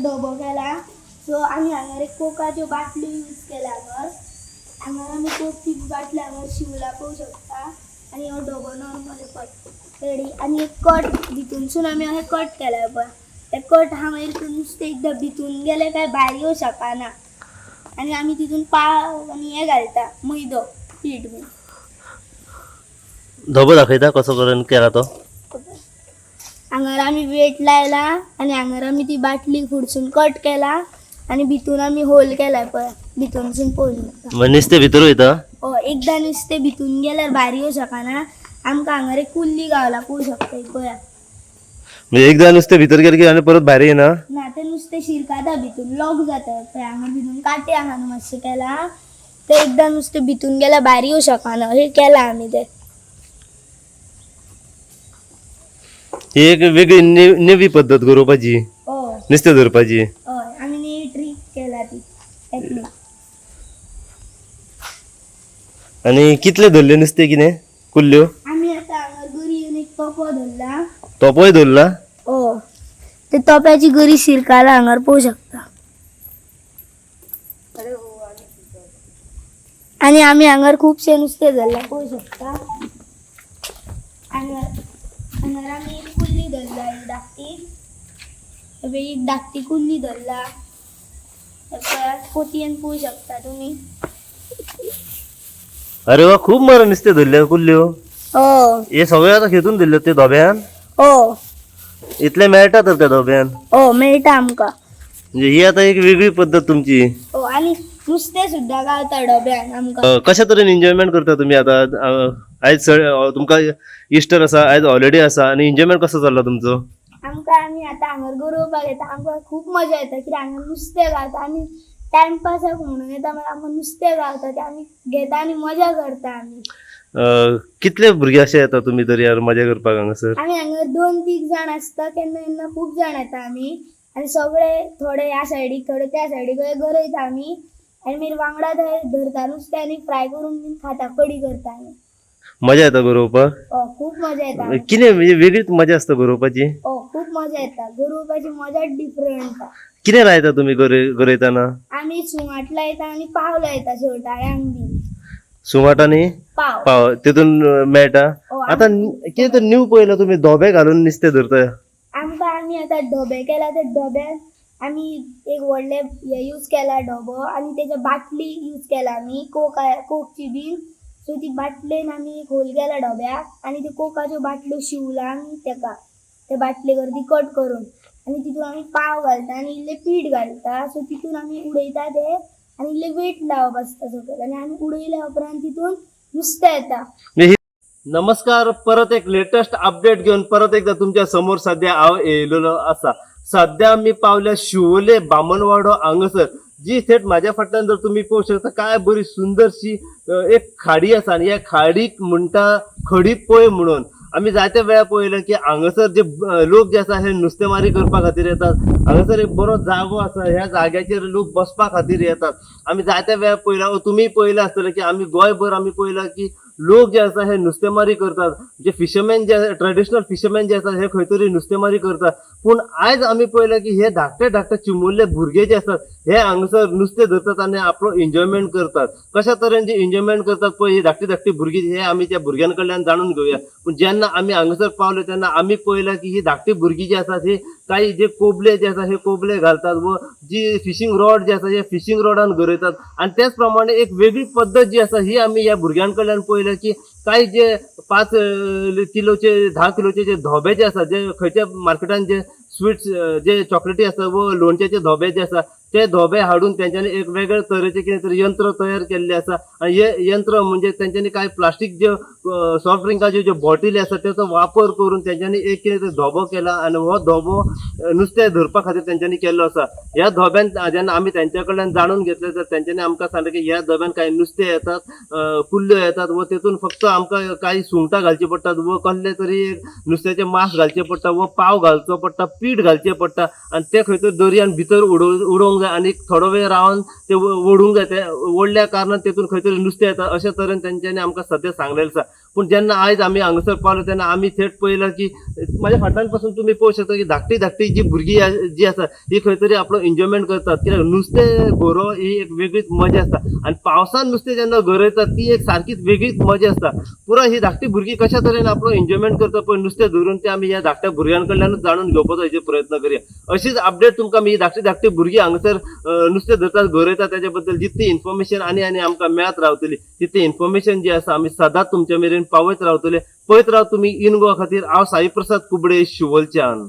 डबो केला सो आम्ही हांगर एक कोकाच्यो बाटली यूज केला हांगर आमी कोकची बाटली हांगर शिवला पळोवंक शकता आनी हो डबो नॉर्मल पळय रेडी आनी एक कट भितूनसून आमी अशें कट केला पळय ते कट हा मागीर नुस्तें एकदां भितून गेले काय भायर येवं शकना आनी आमी तितून पाव आनी हें घालता मैदो पीठ बी धबो दाखयता कसो करून केला तो हांगर आमी वेट लायला आनी हांगर आमी ती बाटली फुडसून कट केला आनी भितून आमी होल केला पळय भितूनसून पळोवंक म्हणजे नुस्तें भितर वयता हय एकदां नुस्तें भितून गेल्यार भायर येवं शकना आमकां हांगर एक कुल्ली गावला पळोवंक शकता पळय म्हणजे एकदा नुस्तें भितर गेलें की आनी परत भायर येना ना ते नुस्तें शिरकाता भितून लॉक जाता पळय हांगा भितून काटे हांगा मातशें केला ते एकदां नुस्तें भितून गेल्यार भायर येवं शकना हे केला आमी ते ही एक वेगळी नेवी पद्दत गरोवपाची हय नुस्तें धरपाची हय आमी नी ट्रीक केला ती टेक्नीक आणि कितले धरले नुस्तें कितें कुल्ल्यो आमी आतां हांगा गरी एक तोपो धरला तोपोय धरला हो ते तोप्याची गरी शिरकाला हांगर पळोवंक शकता आनी आमी हांगर खुबशे नुस्तें धरला पळोवंक शकता हांगर आमी एक कुल्ली धरला एक धाकटी कुल्ली धरला पोतयेन पळोवंक शकता तुमी अरे वा खूप मरे नुस्तें धरले कुल्ल्यो हो हे सगळे आता खेतून दिल्ले ते धोब्यान हो इतले मेळटा तर त्या धोब्यान हो मेळटा आमकां म्हणजे ही आता एक वेगळी पद्दत तुमची हो आनी नुस्तें सुद्दां गावता डब्यान आमकां कशा तरेन एन्जॉयमेंट करता तुम्ही आता आयज तुमकां इस्टर आसा आयज हॉलिडे आसा आणि एन्जॉयमेंट कसो चाललो तुमचो आमकां आमी आतां हांगर गरोवपाक येता आमकां खूब मजा येता कित्याक हांगा नुस्तें गावता आनी टायमपासाक म्हणून येता म्हळ्यार आमकां नुस्तें गावता तें आमी घेता आनी मजा करता आमी कितले भुरगे अशे येता तुमी तरी यार मजा करपाक हांगासर आमी हांगर 2-3 जाण आसता केन्ना केन्ना खूब जाण येता आमी आनी सगळे थोडे ह्या सायडीक थोडे त्या सायडीक गरयता आमी आनी मागीर वांगडा थंय धरता नुस्तें आनी फ्राय करून बीन खाता कडी करता आमी मजा येता गरोवपाक खूब मजा येता कितें म्हणजे वेगळीच मजा आसता गरोवपाची खूब मजा येता गरोवपाची मजाच डिफरंट कितें लायता तुमी गरयतना आमी सुंगाट लायता आनी पाव लायता शेवटाळ्यांक बीन सुंगट आनी पाव पाव तितून मेळटा आमी- आता कितें तर न्यू पळयला तुमी धोबे घालून नुस्तें धरता आमी आतां डबे केला ते डब्यान आमी एक व्हडले हे यूज केला डबो आनी तेजे बाटली यूज केला आमी कोकची बीन सो ती बाटलेन आमी एक होल केला डब्याक आनी ती कोकाच्यो बाटल्यो शिवला आमी तेका ते बाटले गर्दी कट करून आनी तितून आमी पाव घालता आनी इल्लें पीठ घालता सो तितून आमी उडयता ते आनी इल्लें वेट लावप आसता सकयल आनी आमी उडयल्या उपरांत तितून नुस्तें येता नमस्कार परत एक लेटेस्ट अपडेट घेऊन परत एकदा तुमच्या समोर सध्या हांव येयलेलो आसा सध्या मी पावल्या शिवोले बामणवाडो हांगासर जी थेट माझ्या फाटल्यान जर तुम्ही पळोवंक शकता काय बरी सुंदरशी एक खाडी आसा आनी ह्या खाडीक म्हणटा खडी पळय म्हणून आम्ही जायत्या वेळा पळयलें की हांगासर जे लोक जे आसा हे नुस्तेमारी करपा खातीर येतात हांगासर एक बरो जागो आसा ह्या जाग्याचेर लोक बसपा खातीर येतात आम्ही जायत्या वेळा पळयला तुम्ही पळयलें आसतलें की आम्ही गोंयभर आम्ही पळयलां की लोक जे आसा हे नुस्तेमारी करतात जे फिशरमॅन जे ट्रेडिशनल फिशरमॅन जे आसा हे खंय तरी नुस्तेमारी करतात पूण आयज आमी पळयलें की हे धाकटे धाकटे चिमुरले भुरगे जे आसात हे हांगासर नुस्तें धरतात आनी आपलो एन्जॉयमेंट करतात कशा तरेन जे एन्जॉयमेंट करतात पळय ही धाकटी धाकटी भुरगीं हे आमी त्या भुरग्यां कडल्यान जाणून घेवया पूण जेन्ना आमी हांगासर पावले तेन्ना आमी पळयलां की ही धाकटी भुरगीं जी आसात ही काही जे कोबले जे आसा हे कोबले घालतात व जी फिशिंग रॉड जे आसा हे फिशिंग रॉडान गरयतात आणि त्याच प्रमाणे एक वेगळी पद्दत जी आसा ही आमी ह्या भुरग्यां कडल्यान पळयल्या की काही जे 5 किलोचे 10 किलोचे जे धोबे जे आसा जे खंयच्या मार्केटान जे स्वीट्स जे चॉकलेटी आसा व लोणच्याचे धोबे जे आसा ते धोबे हाडून त्यांच्यानी एक वेगळे तरेचे कितें तरी यंत्र तयार केल्ले आसा आणि हे यंत्र म्हणजे त्यांच्यानी काय प्लास्टिक जे सॉफ्ट ड्रिंकाचे जे बॉटली आसा त्याचो वापर करून त्यांच्यानी एक कितें तरी धोबो केला आणि हो धोबो नुस्तें धरपा खातीर त्यांच्यानी केल्लो आसा ह्या धोब्यान जेन्ना आमी त्यांच्या कडल्यान जाणून घेतले तर त्यांच्यानी आमकां सांगलें की ह्या धोब्यान काही नुस्तें येतात कुल्ल्यो येतात व तेतून फक्त आमकां काही सुंगटां घालची पडटात व कसले तरी नुस्त्याचे मांस घालचे पडटा व पाव घालचो पडटा पीठ घालचें पडटा आणि ते खंय तरी दर्यान भितर उडोवंक जाय आनी थोडो वेळ रावन ते ओडूंक जाय ते ओडल्या कारणान तेतून खंय तरी नुस्तें येता अशा तरेन तेंच्यांनी आमकां सद्या सांगलेलें आसा पण जेन्ना आयज आम्ही हांगसर पावलो तेन्ना आम्ही थेट पळयलां की माझ्या फाटल्यानपासून तुम्ही पळोवंक शकता की धाकटी धाकटी जी भुरगीं जी आसा ही खंय तरी आपलो एन्जॉयमेंट करतात कित्याक नुस्तें गोरो ही एक वेगळीच मजा आसता आनी पावसान नुस्तें जेन्ना गरयता ती एक सारकीच वेगळीच मजा आसता पुरो ही धाकटी भुरगीं कशा तरेन आपलो एन्जॉयमेंट करता पळय नुस्तें धरून ते आमी ह्या धाकट्या भुरग्यां कडल्यानूच जाणून घेवपाचो हेजे प्रयत्न करया अशीच अपडेट तुमकां मी धाकटी धाकटी भुरगीं हांगसर नुस्तें धरतात गरयतात त्याच्या बद्दल जितली इन्फॉर्मेशन आनी आमकां मेळत रावतली तितली इन्फॉर्मेशन जी आसा आमी सदांच तुमच्या मेरेन पावयत रावतले पळयत राव तुम्ही इन गोवा खातीर हांव साई प्रसाद कुबडे शिवोलच्यान.